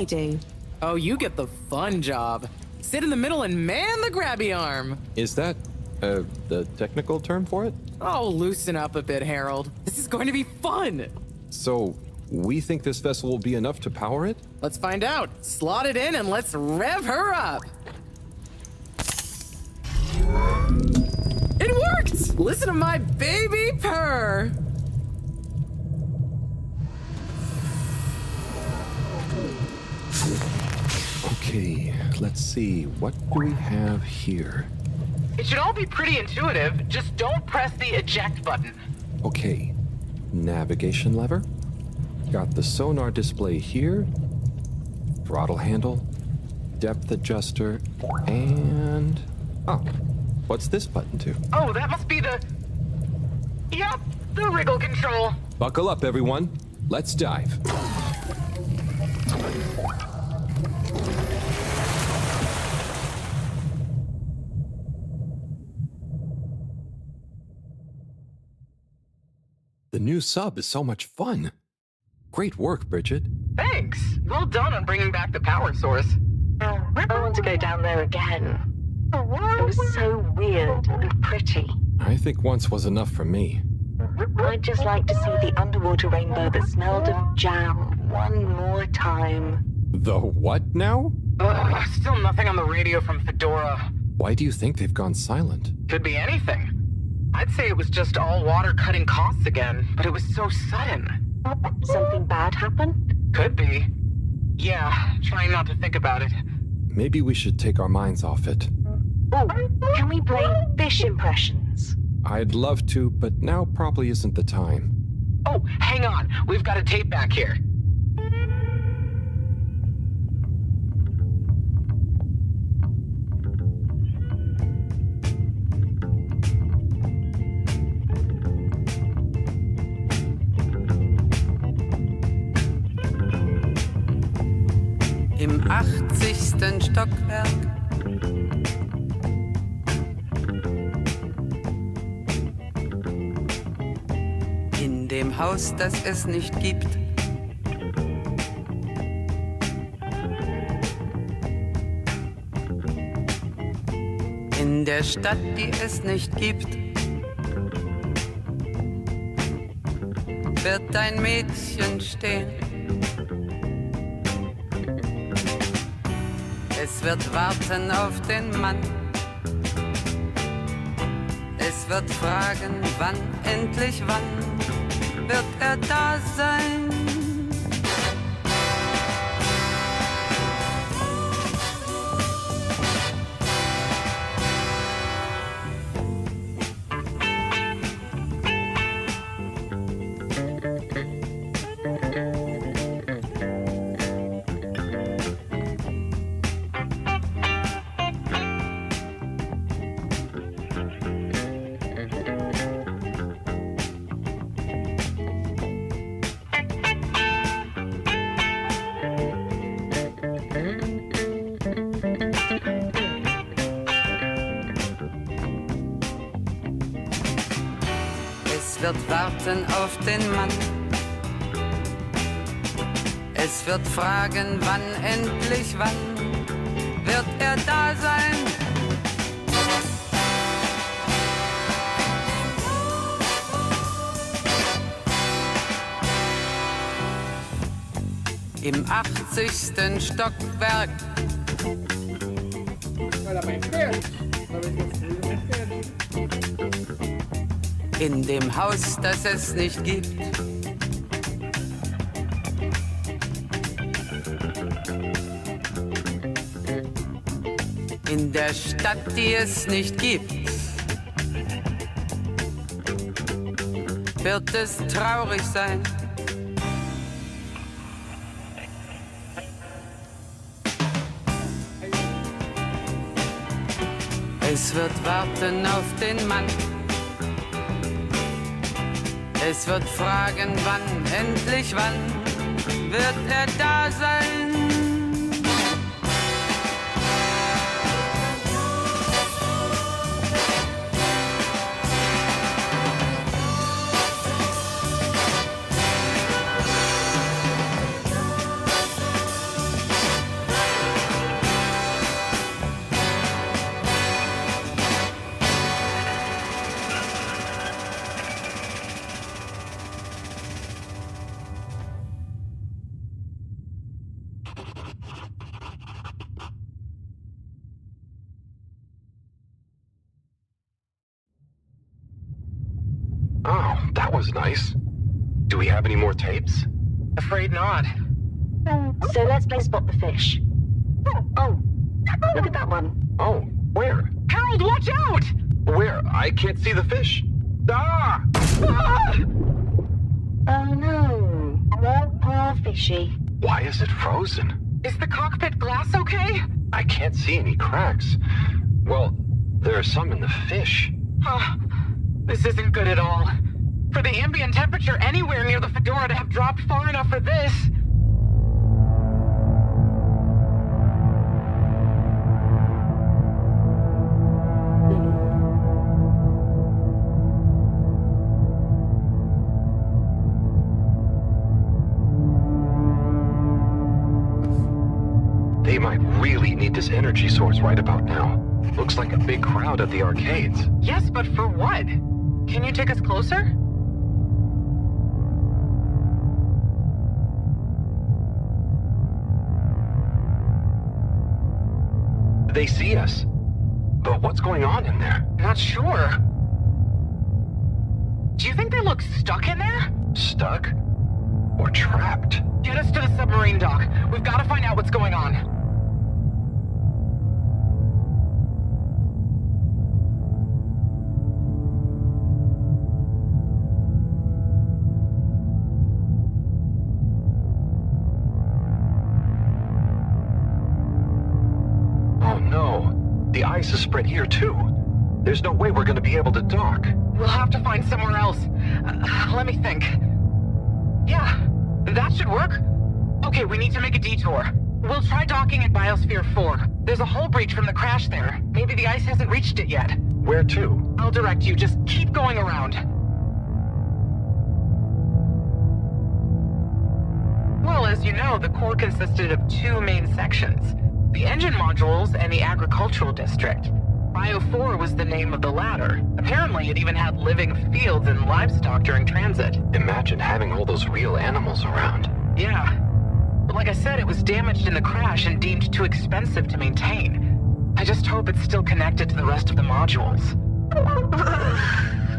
do. Oh, you get the fun job. Sit in the middle and man the grabby arm. Is that, the technical term for it? Oh, loosen up a bit, Harold. This is going to be fun. So, we think this vessel will be enough to power it? Let's find out. Slot it in and let's rev her up. It worked! Listen to my baby purr. Okay, let's see. What do we have here? It should all be pretty intuitive. Just don't press the eject button. Okay, navigation lever. Got the sonar display here. Throttle handle. Depth adjuster. And... oh, what's this button to? Oh, that must be the... Yep, the wriggle control. Buckle up, everyone. Let's dive. The new sub is so much fun. Great work, Bridget. Thanks. Well done on bringing back the power source. I want to go down there again. It was so weird and pretty. I think once was enough for me. I'd just like to see the underwater rainbow that smelled of jam one more time. The what now? Still nothing on the radio from Fedora. Why do you think they've gone silent? Could be anything. I'd say it was just all water cutting costs again, but it was so sudden. Something bad happened? Could be. Yeah, trying not to think about it. Maybe we should take our minds off it. Oh, can we play fish impressions? I'd love to, but now probably isn't the time. Oh, hang on. We've got a tape back here. Im 80. Stockwerk. In dem Haus, das es nicht gibt. In der Stadt, die es nicht gibt. Wird ein Mädchen stehen. Es wird warten auf den Mann. Es wird fragen, wann, endlich wann wird er da sein? Es wird warten auf den Mann. Es wird fragen, wann, endlich wann wird er da sein? Im 80. Stockwerk. In dem Haus, das es nicht gibt. In der Stadt, die es nicht gibt. Wird es traurig sein? Es wird warten auf den Mann. Es wird fragen, wann, endlich wann wird er da sein? Oh, that was nice. Do we have any more tapes? Afraid not. So let's play Spot the Fish. Oh, look at that one. Oh, where? Harold, watch out! Where? I can't see the fish. Ah! Ah! Oh no. Poor fishy. Why is it frozen? Is the cockpit glass okay? I can't see any cracks. Well, there are some in the fish. This isn't good at all. For the ambient temperature anywhere near the Fedora to have dropped far enough for this. They might really need this energy source right about now. Looks like a big crowd at the arcades. Yes, but for what? Can you take us closer? They see us. But what's going on in there? Not sure. Do you think they look stuck in there? Stuck? Or trapped? Get us to the submarine dock. We've got to find out what's going on. The ice is spread here, too. There's no way we're gonna be able to dock. We'll have to find somewhere else. Let me think. Yeah, that should work. Okay, we need to make a detour. We'll try docking at Biosphere 4. There's a hull breach from the crash there. Maybe the ice hasn't reached it yet. Where to? I'll direct you. Just keep going around. Well, as you know, the core consisted of two main sections. The engine modules and the agricultural district. Bio 4 was the name of the latter. Apparently, it even had living fields and livestock during transit. Imagine having all those real animals around. Yeah. But like I said, it was damaged in the crash and deemed too expensive to maintain. I just hope it's still connected to the rest of the modules.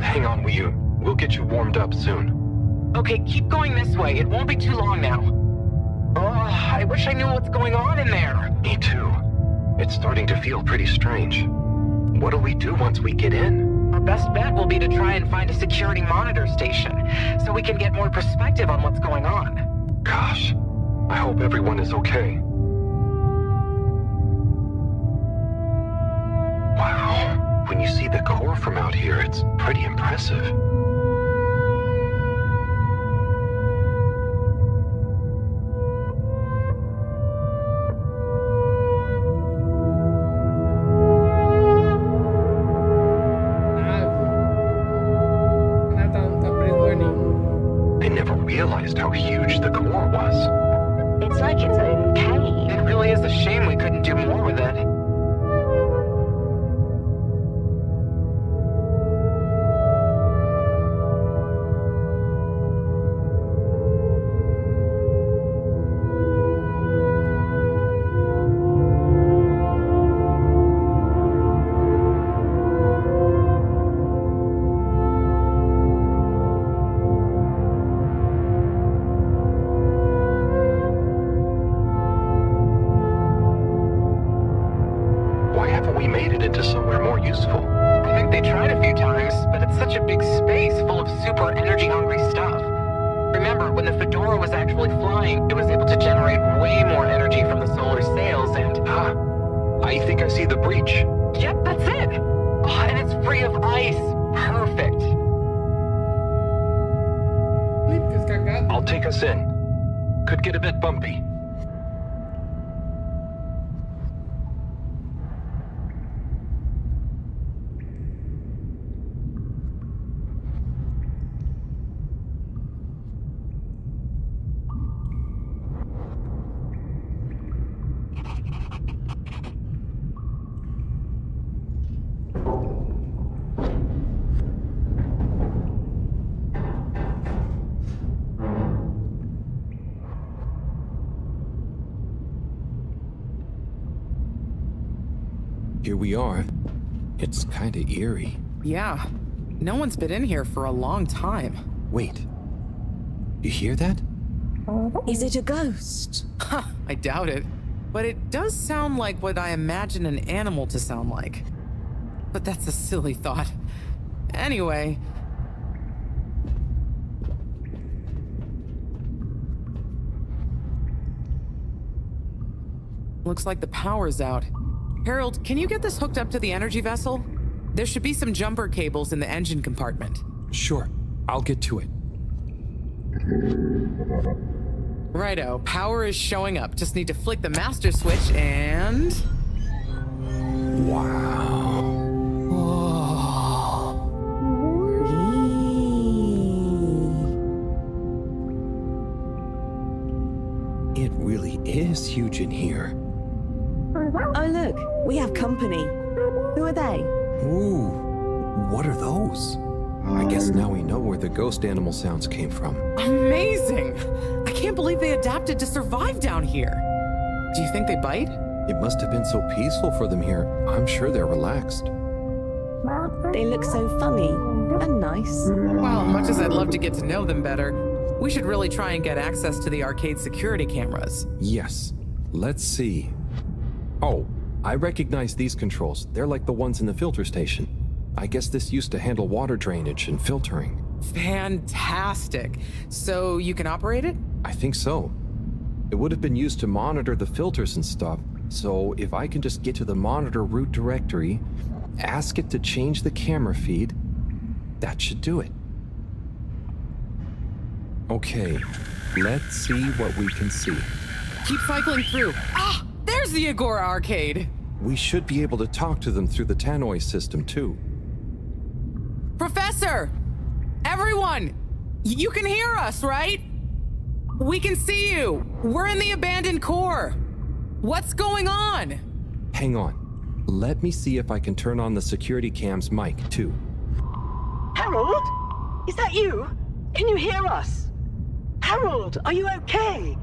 Hang on, we'll get you warmed up soon. Okay, keep going this way. It won't be too long now. Oh, I wish I knew what's going on in there. Me too. It's starting to feel pretty strange. What'll we do once we get in? Our best bet will be to try and find a security monitor station, so we can get more perspective on what's going on. Gosh, I hope everyone is okay. Wow, when you see the core from out here, it's pretty impressive. How huge the core was. It's like its own cave. It really is a shame we couldn't do more with it. Could get a bit bumpy. Here we are. It's kinda eerie. Yeah. No one's been in here for a long time. Wait. You hear that? Is it a ghost? Huh, I doubt it. But it does sound like what I imagine an animal to sound like. But that's a silly thought. Anyway. Looks like the power's out. Harold, can you get this hooked up to the energy vessel? There should be some jumper cables in the engine compartment. Sure, I'll get to it. Righto, power is showing up. Just need to flick the master switch and... Wow. It really is huge in here. Oh, look, we have company. Who are they? Ooh, what are those? I guess now we know where the ghost animal sounds came from. Amazing! I can't believe they adapted to survive down here. Do you think they bite? It must have been so peaceful for them here. I'm sure they're relaxed. They look so funny and nice. Well, much as I'd love to get to know them better, we should really try and get access to the arcade security cameras. Yes. Let's see. Oh, I recognize these controls. They're like the ones in the filter station. I guess this used to handle water drainage and filtering. Fantastic. So you can operate it? I think so. It would have been used to monitor the filters and stuff, so if I can just get to the monitor root directory, ask it to change the camera feed, that should do it. Okay, let's see what we can see. Keep cycling through. Ah, there's the Agora arcade. We should be able to talk to them through the tannoy system too. Professor! Everyone! You can hear us, right? We can see you! We're in the abandoned core! What's going on? Hang on. Let me see if I can turn on the security cam's mic too. Harold? Is that you? Can you hear us? Harold, are you okay?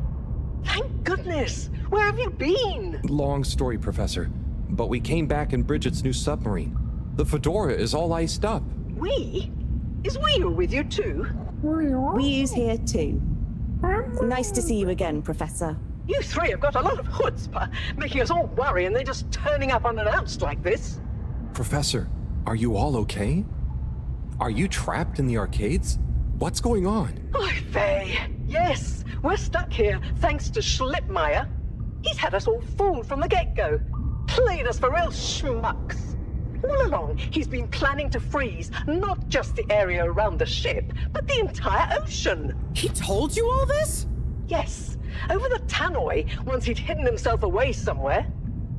Thank goodness! Where have you been? Long story, Professor. But we came back in Bridget's new submarine. The Fedora is all iced up. We? Is Wheel with you too? We's here too. Nice to see you again, Professor. You three have got a lot of chutzpah, making us all worry and then just turning up unannounced like this. Professor, are you all okay? Are you trapped in the arcades? What's going on? Oy vey. Yes, we're stuck here thanks to Schlippmeyer. He's had us all fooled from the get-go. Played us for real schmucks. All along, he's been planning to freeze not just the area around the ship, but the entire ocean. He told you all this? Yes, over the tannoy, once he'd hidden himself away somewhere.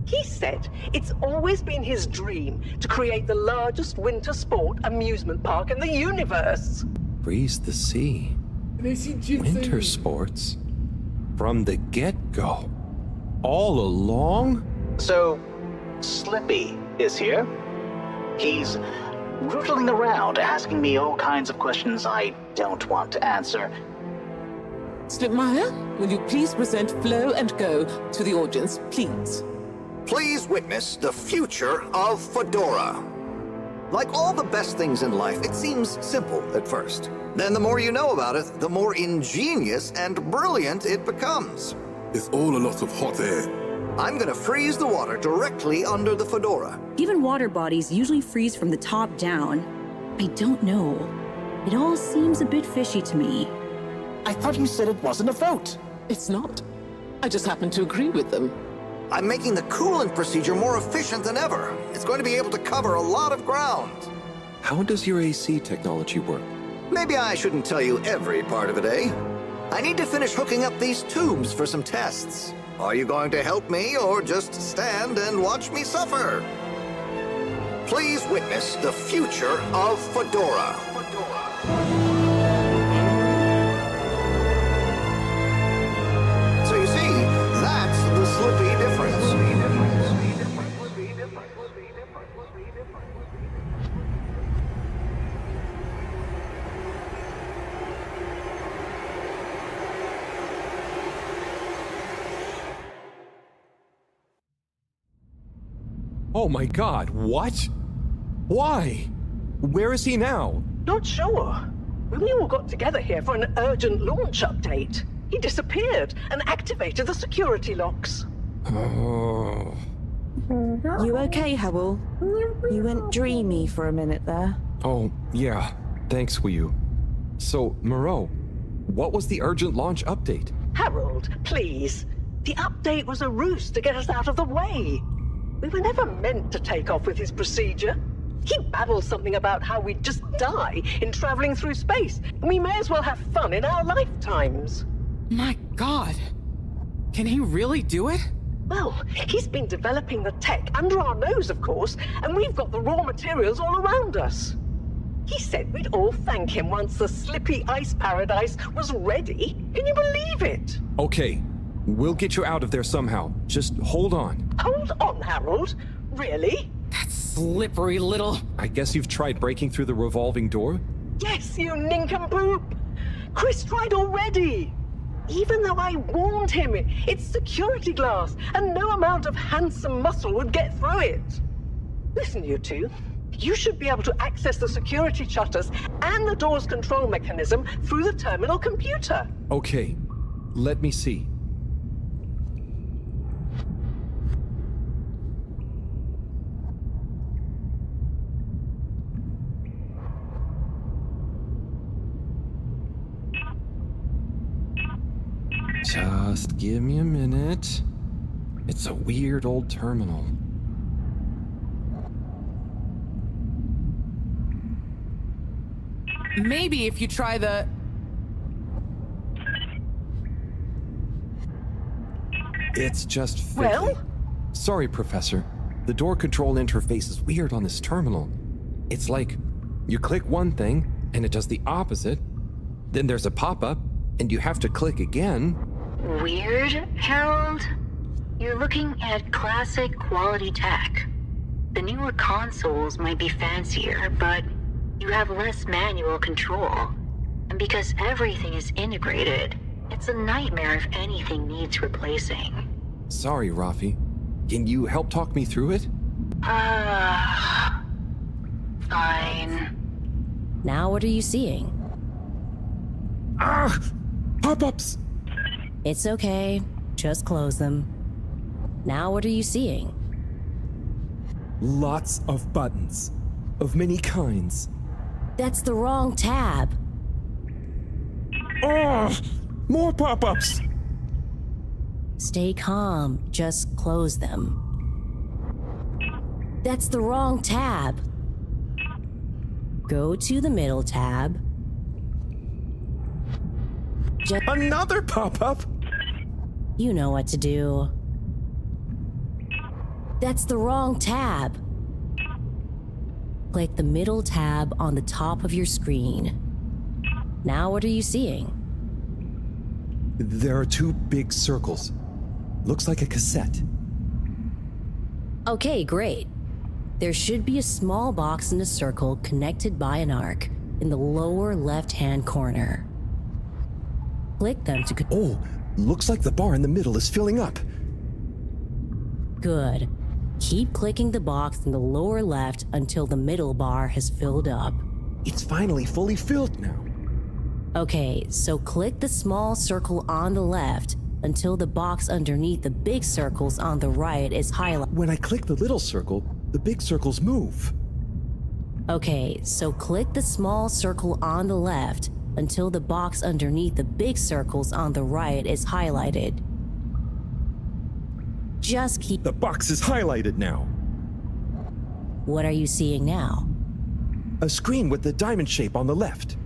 He said it's always been his dream to create the largest winter sport amusement park in the universe. Freeze the sea. Winter sports. From the get-go. All along? So, Slippie is here. He's rootling around, asking me all kinds of questions I don't want to answer. Schlippmeyer, will you please present Flow and Go to the audience, please? Please witness the future of Fedora. Like all the best things in life, it seems simple at first. Then the more you know about it, the more ingenious and brilliant it becomes. It's all a lot of hot air. I'm gonna freeze the water directly under the Fedora. Given water bodies usually freeze from the top down, I don't know. It all seems a bit fishy to me. I thought you said it wasn't a vote. It's not. I just happen to agree with them. I'm making the coolant procedure more efficient than ever. It's going to be able to cover a lot of ground. How does your AC technology work? Maybe I shouldn't tell you every part of it, eh? I need to finish hooking up these tubes for some tests. Are you going to help me or just stand and watch me suffer? Please witness the future of Fedora. So you see, that's the Slippie difference. Oh my god, what? Why? Where is he now? Not sure. We all got together here for an urgent launch update. He disappeared and activated the security locks. Oh. You okay, Howell? You went dreamy for a minute there. Oh, yeah. Thanks, Wu. So, Moreau, what was the urgent launch update? Harold, please. The update was a ruse to get us out of the way. We were never meant to take off with his procedure. He babbled something about how we'd just die in traveling through space, and we may as well have fun in our lifetimes. My God. Can he really do it? Well, he's been developing the tech under our nose, of course, and we've got the raw materials all around us. He said we'd all thank him once the Slippie ice paradise was ready. Can you believe it? Okay, we'll get you out of there somehow. Just hold on. Hold on, Harold. Really? That slippery little... I guess you've tried breaking through the revolving door? Yes, you nincompoop! Chris tried already! Even though I warned him, it's security glass, and no amount of handsome muscle would get through it. Listen, you two. You should be able to access the security shutters and the door's control mechanism through the terminal computer. Okay, let me see. Just give me a minute. It's a weird old terminal. Maybe if you try the... It's just fiddly. Well? Sorry, Professor. The door control interface is weird on this terminal. It's like, you click one thing, and it does the opposite. Then there's a pop-up, and you have to click again. Weird, Harold? You're looking at classic quality tech. The newer consoles might be fancier, but you have less manual control. And because everything is integrated, it's a nightmare if anything needs replacing. Sorry, Rafi. Can you help talk me through it? Fine. Now what are you seeing? Ah! Pop-ups! It's okay. Just close them. Now what are you seeing? Lots of buttons. Of many kinds. That's the wrong tab. Oh! More pop-ups! Stay calm. Just close them. That's the wrong tab. Go to the middle tab. Another pop-up? You know what to do. That's the wrong tab. Click the middle tab on the top of your screen. Now what are you seeing? There are two big circles. Looks like a cassette. Okay, great. There should be a small box in a circle connected by an arc in the lower left-hand corner. Click them to... Oh, looks like the bar in the middle is filling up. Good. Keep clicking the box in the lower left until the middle bar has filled up. It's finally fully filled now. Okay, so click the small circle on the left until the box underneath the big circles on the right is highlighted. When I click the little circle, the big circles move. Okay, so click the small circle on the left until the box underneath the big circles on the right is highlighted. Just keep... The box is highlighted now. What are you seeing now? A screen with the diamond shape on the left.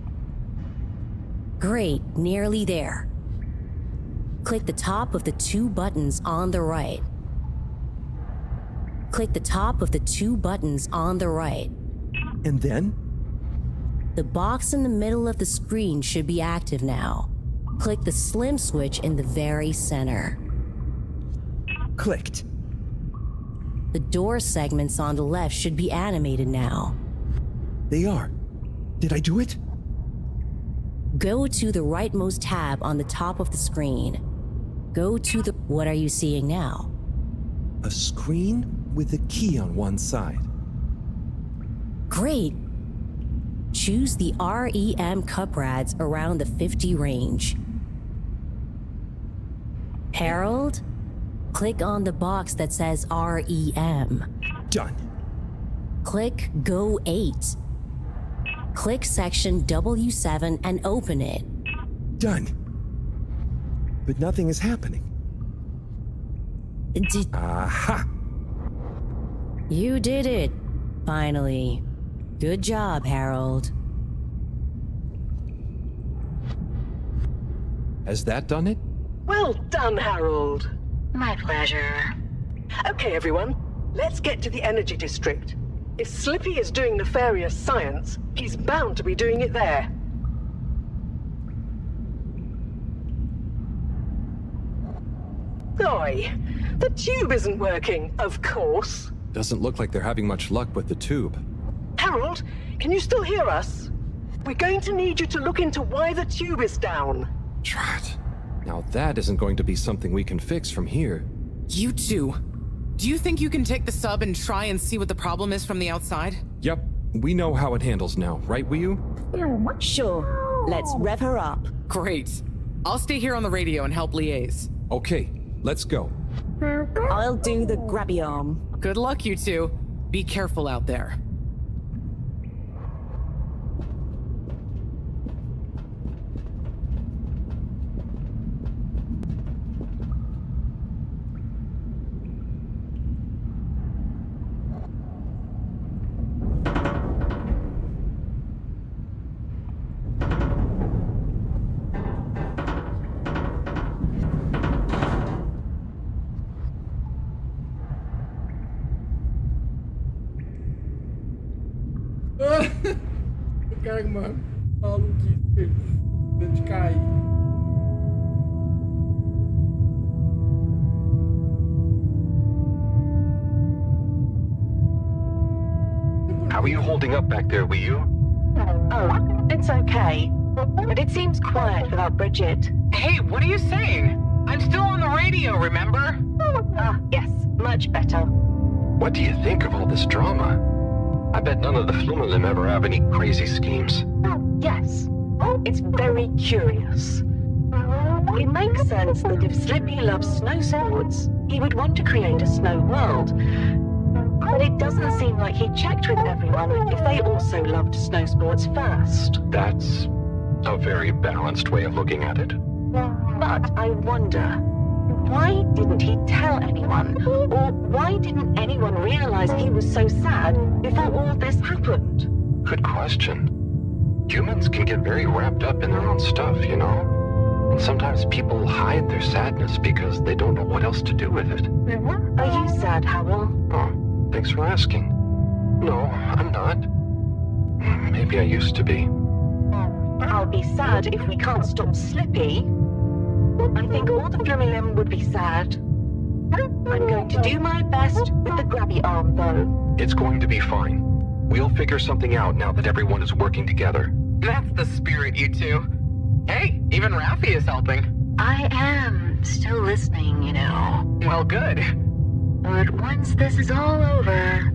Great, nearly there. Click the top of the two buttons on the right. Click the top of the two buttons on the right. And then? The box in the middle of the screen should be active now. Click the slim switch in the very center. Clicked. The door segments on the left should be animated now. They are. Did I do it? Go to the rightmost tab on the top of the screen. Go to the... What are you seeing now? A screen with a key on one side. Great. Choose the REM cup rads around the 50 range. Harold, click on the box that says REM. Done. Click Go 8. Click section W7 and open it. Done. But nothing is happening. Aha! You did it, finally. Good job, Harold. Has that done it? Well done, Harold. My pleasure. Okay, everyone, let's get to the energy district. If Slippie is doing nefarious science, he's bound to be doing it there. Oi, the tube isn't working, of course. Doesn't look like they're having much luck with the tube. Harold, can you still hear us? We're going to need you to look into why the tube is down. Drat. Now that isn't going to be something we can fix from here. You two. Do you think you can take the sub and try and see what the problem is from the outside? Yep, we know how it handles now, right, Wii-U? Sure. Let's rev her up. Great. I'll stay here on the radio and help liaise. Okay, let's go. I'll do the grabby arm. Good luck, you two. Be careful out there. Cara, mano, maluquice, de cair. How are you holding up back there, Wii-U? Oh, it's okay. But it seems quiet without Bridget. Hey, what are you saying? I'm still on the radio, remember? Yes, much better. What do you think of all this drama? I bet none of the Flumelin ever have any crazy schemes. Yes, it's very curious. It makes sense that if Slippie loves snow sports, he would want to create a snow world. But it doesn't seem like he checked with everyone if they also loved snow sports first. That's a very balanced way of looking at it. But I wonder, why didn't he tell anyone? Or why didn't anyone realize he was so sad before all this happened? Good question. Humans can get very wrapped up in their own stuff, you know? And sometimes people hide their sadness because they don't know what else to do with it. Are you sad, Howell? Oh, thanks for asking. No, I'm not. Maybe I used to be. I'll be sad if we can't stop Slippie. I think all the Flumelin would be sad. I'm going to do my best with the grabby arm, though. It's going to be fine. We'll figure something out now that everyone is working together. That's the spirit, you two. Hey, even Raffi is helping. I am still listening, you know. Well, good. But once this is all over,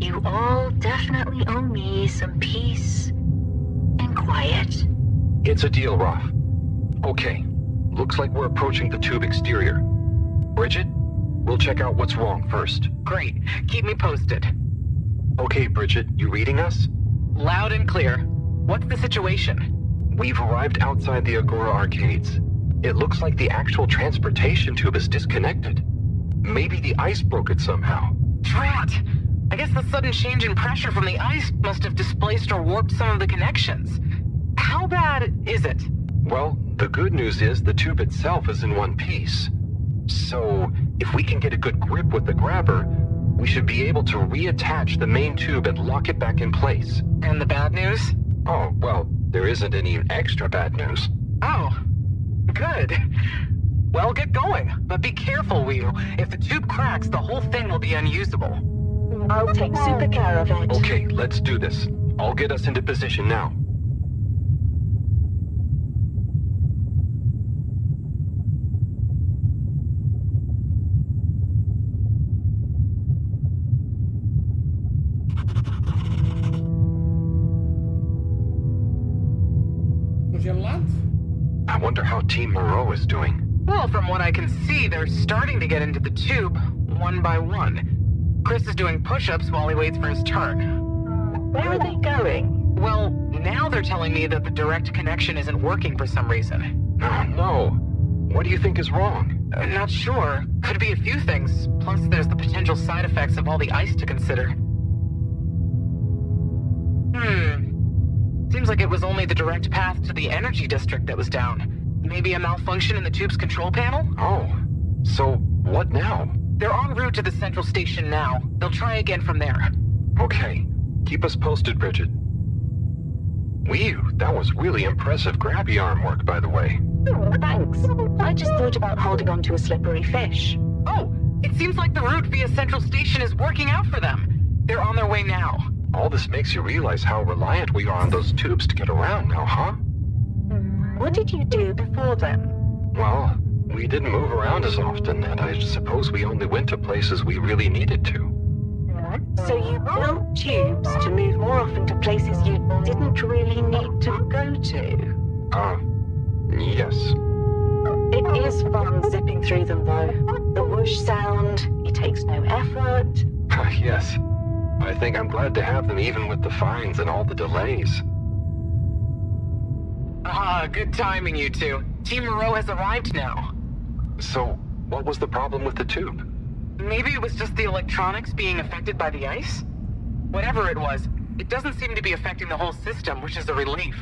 you all definitely owe me some peace and quiet. It's a deal, Raf. Okay, looks like we're approaching the tube exterior. Bridget, we'll check out what's wrong first. Great. Keep me posted. Okay, Bridget, you reading us? Loud and clear. What's the situation? We've arrived outside the Agora arcades. It looks like the actual transportation tube is disconnected. Maybe the ice broke it somehow. Drat! I guess the sudden change in pressure from the ice must have displaced or warped some of the connections. How bad is it? Well, the good news is the tube itself is in one piece. So, if we can get a good grip with the grabber, we should be able to reattach the main tube and lock it back in place. And the bad news? Oh, well, there isn't any extra bad news. Oh, good. Well, get going, but be careful, Wheel. If the tube cracks, the whole thing will be unusable. I'll take super care of it. Okay, let's do this. I'll get us into position now. how Team Moreau is doing? Well, from what I can see, they're starting to get into the tube, one by one. Chris is doing push-ups while he waits for his turn. Where are they going? Well, now they're telling me that the direct connection isn't working for some reason. Oh, no. What do you think is wrong? Not sure. Could be a few things. Plus, there's the potential side effects of all the ice to consider. Seems like it was only the direct path to the energy district that was down. Maybe a malfunction in the tube's control panel? Oh, so what now? They're en route to the central station now. They'll try again from there. Okay. Keep us posted, Bridget. Whew, that was really impressive grabby arm work, by the way. Oh, thanks. I just thought about holding on to a slippery fish. Oh, it seems like the route via central station is working out for them. They're on their way now. All this makes you realize how reliant we are on those tubes to get around now, huh? What did you do before then? Well, we didn't move around as often, and I suppose we only went to places we really needed to. So you built tubes to move more often to places you didn't really need to go to? Yes. It is fun zipping through them, though. The whoosh sound, it takes no effort. Yes. I think I'm glad to have them even with the fines and all the delays. Good timing, you two. Team Moreau has arrived now. So, what was the problem with the tube? Maybe it was just the electronics being affected by the ice? Whatever it was, it doesn't seem to be affecting the whole system, which is a relief.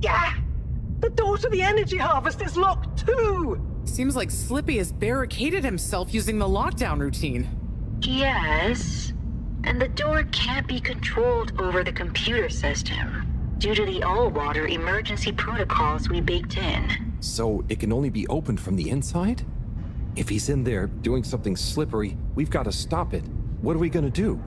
Yeah! The door to the energy harvest is locked too! Seems like Slippie has barricaded himself using the lockdown routine. Yes. And the door can't be controlled over the computer system due to the all-water emergency protocols we baked in. So it can only be opened from the inside? If he's in there doing something slippery, we've got to stop it. What are we gonna do?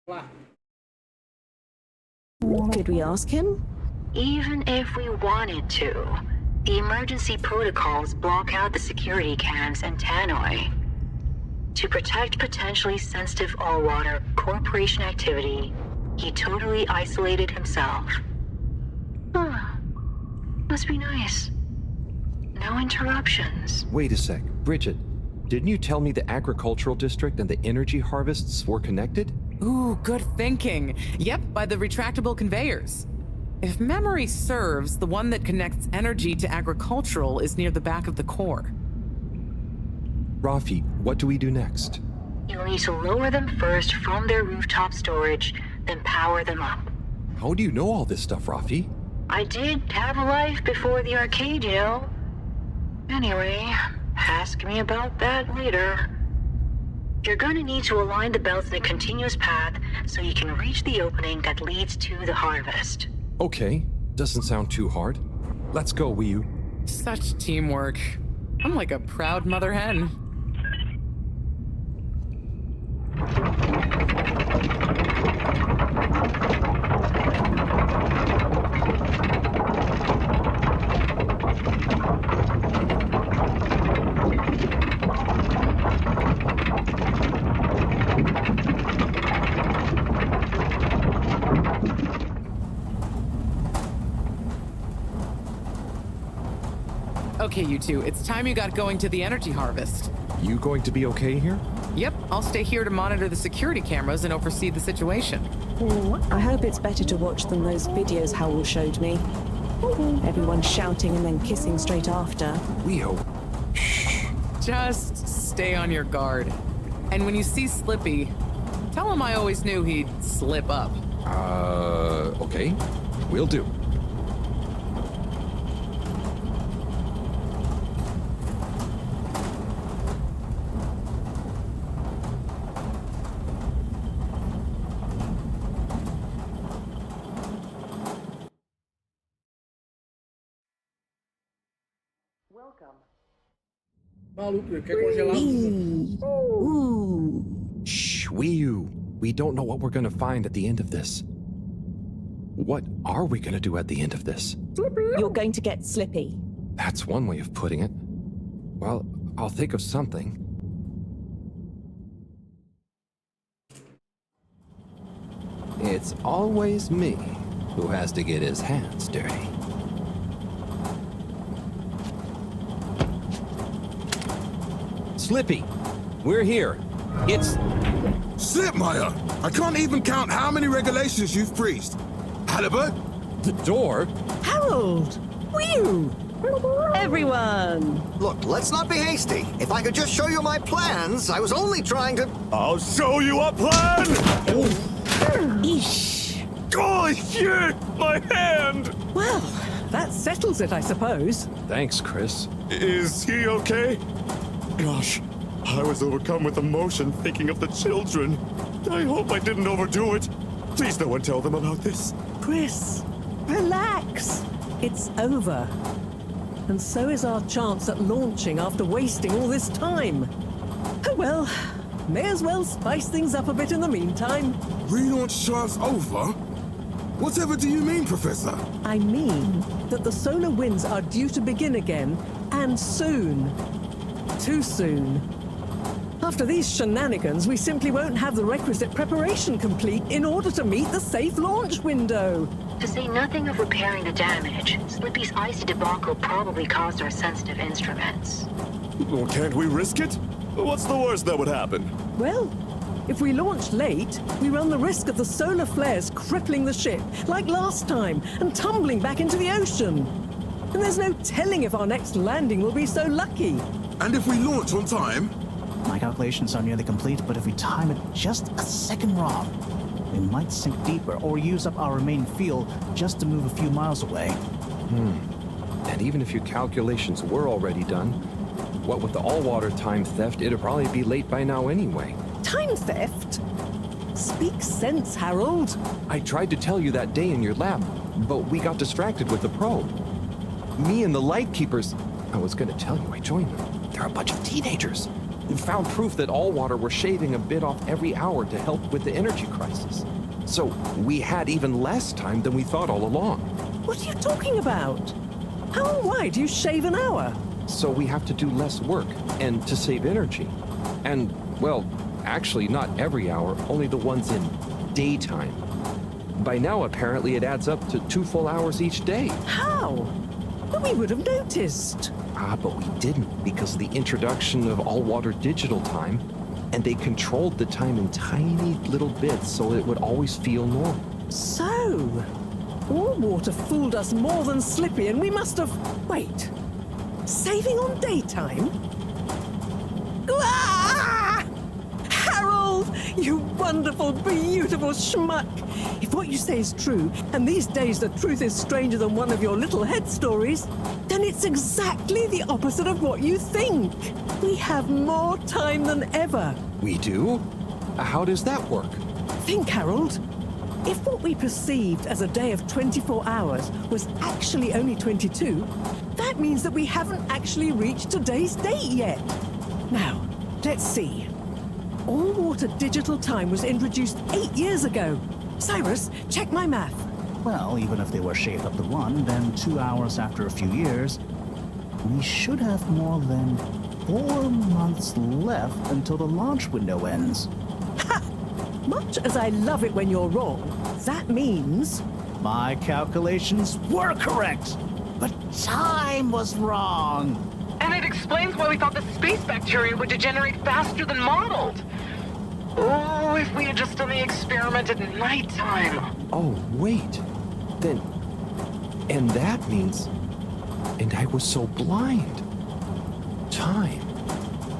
Lá. Could we ask him? Even if we wanted to, the emergency protocols block out the security cams and tannoy. To protect potentially sensitive all-water corporation activity, he totally isolated himself. Huh. Must be nice. No interruptions. Wait a sec. Bridget, didn't you tell me the agricultural district and the energy harvests were connected? Ooh, good thinking. Yep, by the retractable conveyors. If memory serves, the one that connects energy to agricultural is near the back of the core. Rafi, what do we do next? You'll need to lower them first from their rooftop storage, then power them up. How do you know all this stuff, Rafi? I did have a life before the arcade, you know. Anyway, ask me about that later. You're gonna need to align the belts in a continuous path so you can reach the opening that leads to the harvest. Okay, doesn't sound too hard. Let's go, Wii-U. Such teamwork. I'm like a proud mother hen. Okay, you two, it's time you got going to the energy harvest. You going to be okay here? Yep, I'll stay here to monitor the security cameras and oversee the situation. I hope it's better to watch than those videos Howell showed me. Everyone shouting and then kissing straight after. We hope. Just stay on your guard. And when you see Slippie, tell him I always knew he'd slip up. Okay. Will do. Maluco, ele quer congelado. Shh, Wii-U. We don't know what we're gonna find at the end of this. What are we gonna do at the end of this? You're going to get Slippy. That's one way of putting it. Well, I'll think of something. It's always me who has to get his hands dirty. Slippy, we're here. It's... Slipmire! I can't even count how many regulations you've breached. Halibut? The door? Harold! Whew! Everyone! Look, let's not be hasty. If I could just show you my plans, I was only trying to... I'll show you a plan! Eesh! Oh, shit! My hand! Well, that settles it, I suppose. Thanks, Chris. Is he okay? Gosh, I was overcome with emotion thinking of the children. I hope I didn't overdo it. Please no one tell them about this. Chris, relax. It's over. And so is our chance at launching after wasting all this time. Oh well, may as well spice things up a bit in the meantime. Relaunch chance over? Whatever do you mean, Professor? I mean that the solar winds are due to begin again, and soon. Too soon. After these shenanigans, we simply won't have the requisite preparation complete in order to meet the safe launch window. To say nothing of repairing the damage, Slippy's icy debacle probably caused our sensitive instruments. Well, can't we risk it? What's the worst that would happen? Well, if we launch late, we run the risk of the solar flares crippling the ship, like last time, and tumbling back into the ocean. And there's no telling if our next landing will be so lucky. And if we launch on time? My calculations are nearly complete, but if we time it just a second wrong, we might sink deeper or use up our main fuel just to move a few miles away. And even if your calculations were already done, what with the all-water time theft, it'd probably be late by now anyway. Time theft? Speak sense, Harold. I tried to tell you that day in your lab, but we got distracted with the probe. Me and the Lightkeepers... I was gonna tell you I joined them. They're a bunch of teenagers. found proof that all water were shaving a bit off every hour to help with the energy crisis. So we had even less time than we thought all along. What are you talking about? How and why do you shave an hour? So we have to do less work, and to save energy. And, well, actually not every hour, only the ones in daytime. By now, apparently, it adds up to 2 full hours each day. How? But we would have noticed. But we didn't because of the introduction of all-water digital time, and they controlled the time in tiny little bits so it would always feel normal. So, all water fooled us more than Slippie, and we must have... Wait. Saving on daytime? Ah! Harold! You wonderful, beautiful schmuck! If what you say is true, and these days the truth is stranger than one of your little head stories, then it's exactly the opposite of what you think. We have more time than ever. We do? How does that work? Think, Harold. If what we perceived as a day of 24 hours was actually only 22, that means that we haven't actually reached today's date yet. Now, let's see. All-water digital time was introduced 8 years ago. Cyrus, check my math. Well, even if they were shaved up to 1, then 2 hours after a few years, we should have more than 4 months left until the launch window ends. Ha! Much as I love it when you're wrong, that means... My calculations were correct, but time was wrong. And it explains why we thought the space bacteria would degenerate faster than modeled. Oh, if we had just done the experiment at nighttime. Oh, wait. Then... And that means... And I was so blind. Time.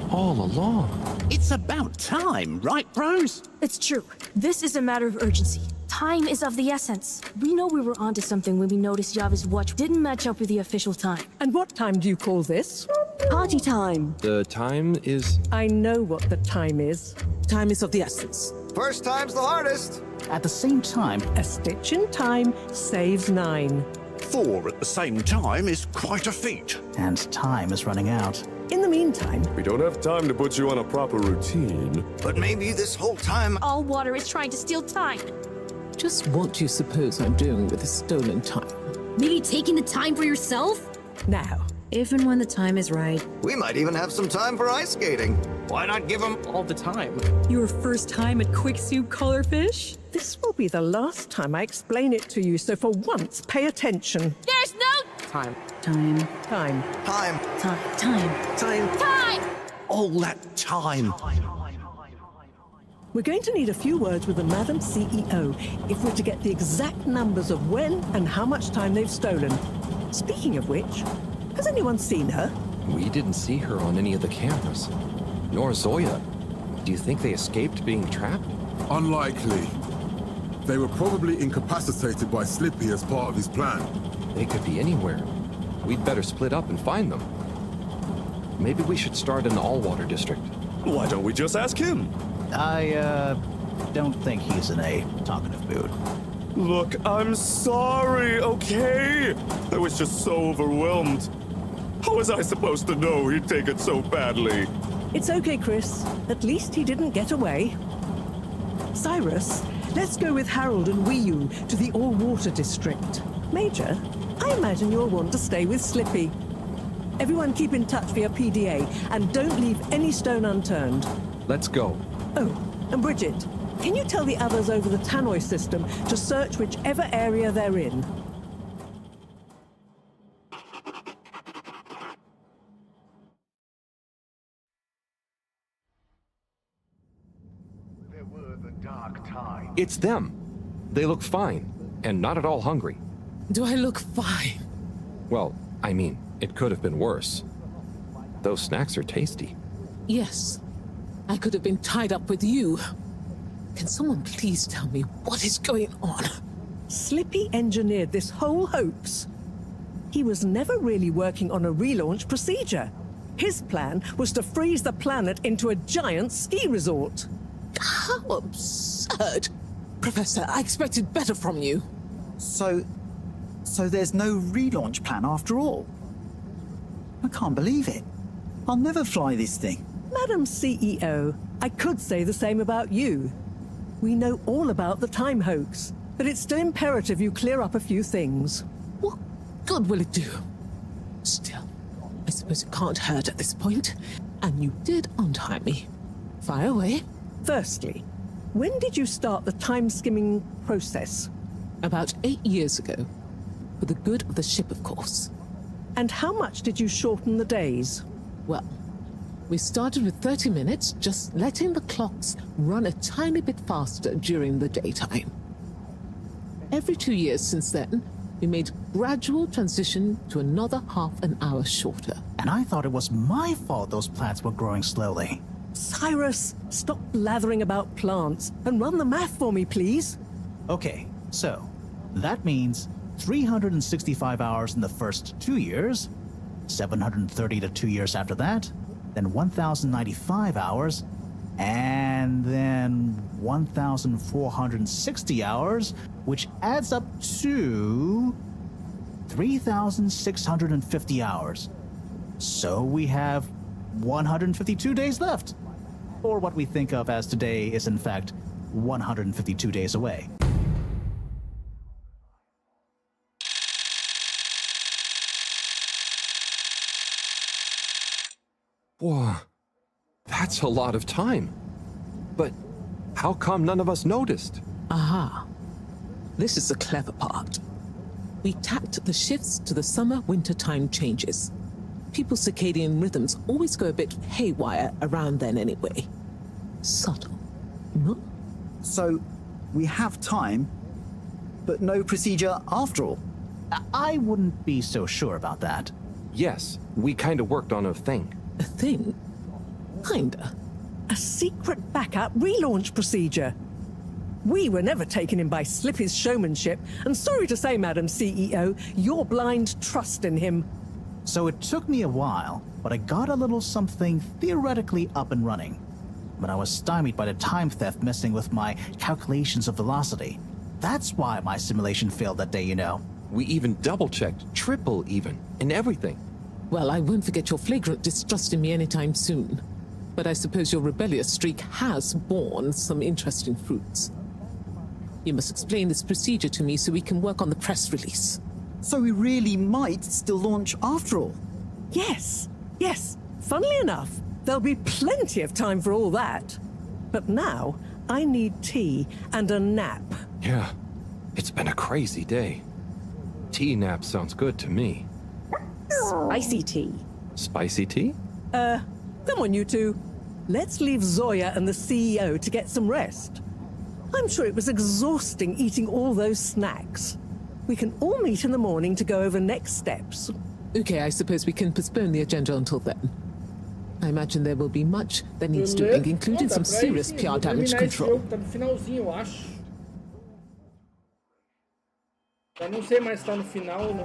All along. It's about time, right, bros? It's true. This is a matter of urgency. Time is of the essence. We know we were onto something when we noticed Yava's watch didn't match up with the official time. And what time do you call this? Party time. The time is... I know what the time is. Time is of the essence. First time's the hardest. At the same time, a stitch in time saves 9. 4 at the same time is quite a feat. And time is running out. In the meantime... We don't have time to put you on a proper routine. But maybe this whole time... All water is trying to steal time. Just what do you suppose I'm doing with the stolen time? Maybe taking the time for yourself? Now, if and when the time is right. We might even have some time for ice skating. Why not give them all the time? Your first time at Quick Soup Colorfish? This will be the last time I explain it to you, so for once, pay attention. There's no... Time. Time. Time. Time. Time. Time. Time. Time! All that time. We're going to need a few words with the Madam CEO if we're to get the exact numbers of when and how much time they've stolen. Speaking of which, has anyone seen her? We didn't see her on any of the cameras. Nor Zoya. Do you think they escaped being trapped? Unlikely. They were probably incapacitated by Slippie as part of his plan. They could be anywhere. We'd better split up and find them. Maybe we should start in the all-water district. Why don't we just ask him? I, don't think he's in a talkative mood. Look, I'm sorry, okay? I was just so overwhelmed. How was I supposed to know he'd take it so badly? It's okay, Chris. At least he didn't get away. Cyrus, let's go with Harold and Wii to the all-water district. Major, I imagine you'll want to stay with Slippie. Everyone keep in touch via PDA, and don't leave any stone unturned. Let's go. Oh, and Bridget, can you tell the others over the tannoy system to search whichever area they're in? There were the dark times. It's them. They look fine, and not at all hungry. Do I look fine? Well, I mean, it could have been worse. Those snacks are tasty. Yes. I could have been tied up with you. Can someone please tell me what is going on? Slippie engineered this whole hoax. He was never really working on a relaunch procedure. His plan was to freeze the planet into a giant ski resort. How absurd! Professor, I expected better from you. So there's no relaunch plan after all? I can't believe it. I'll never fly this thing. Madam CEO, I could say the same about you. We know all about the time hoax, but it's still imperative you clear up a few things. What good will it do? Still, I suppose it can't hurt at this point. And you did untie me. Fire away. Firstly, when did you start the time-skimming process? About 8 years ago. For the good of the ship, of course. And how much did you shorten the days? Well, we started with 30 minutes, just letting the clocks run a tiny bit faster during the daytime. Every 2 years since then, we made gradual transition to another half an hour shorter. And I thought it was my fault those plants were growing slowly. Cyrus, stop blathering about plants and run the math for me, please. Okay, so that means 365 hours in the first 2 years, 730 to 2 years after that, then 1,095 hours, and then 1,460 hours, which adds up to 3,650 hours. So we have 152 days left. Or what we think of as today is in fact 152 days away. Whoa, that's a lot of time. But how come none of us noticed? Aha. This is the clever part. We tacked the shifts to the summer-winter time changes. People's circadian rhythms always go a bit haywire around then anyway. Subtle, no? So, we have time, but no procedure after all. I wouldn't be so sure about that. Yes, we kind of worked on a thing. A thing? Kinda. A secret backup relaunch procedure. We were never taken in by Slippie's showmanship, and sorry to say, Madam CEO, your blind trust in him. So it took me a while, but I got a little something theoretically up and running. But I was stymied by the time theft messing with my calculations of velocity. That's why my simulation failed that day, you know. We even double-checked, triple even, and everything. Well, I won't forget your flagrant distrust in me anytime soon. But I suppose your rebellious streak has borne some interesting fruits. You must explain this procedure to me so we can work on the press release. So we really might still launch after all? Yes, yes. Funnily enough, there'll be plenty of time for all that. But now, I need tea and a nap. Yeah, it's been a crazy day. Tea nap sounds good to me. Spicy tea. Spicy tea? Come on, you two. Let's leave Zoya and the CEO to get some rest. I'm sure it was exhausting eating all those snacks. We can all meet in the morning to go over next steps. Okay, I suppose we can postpone the agenda until then. I imagine there will be much that needs doing, including some serious PR damage control. Tá no finalzinho, eu acho. Eu não sei mais se tá no final ou não.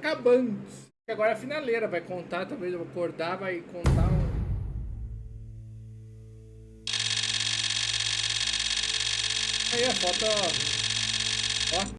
acabando. Agora é a finaleira, vai contar, talvez eu vou acordar, vai contar um... Aí a foto, ó.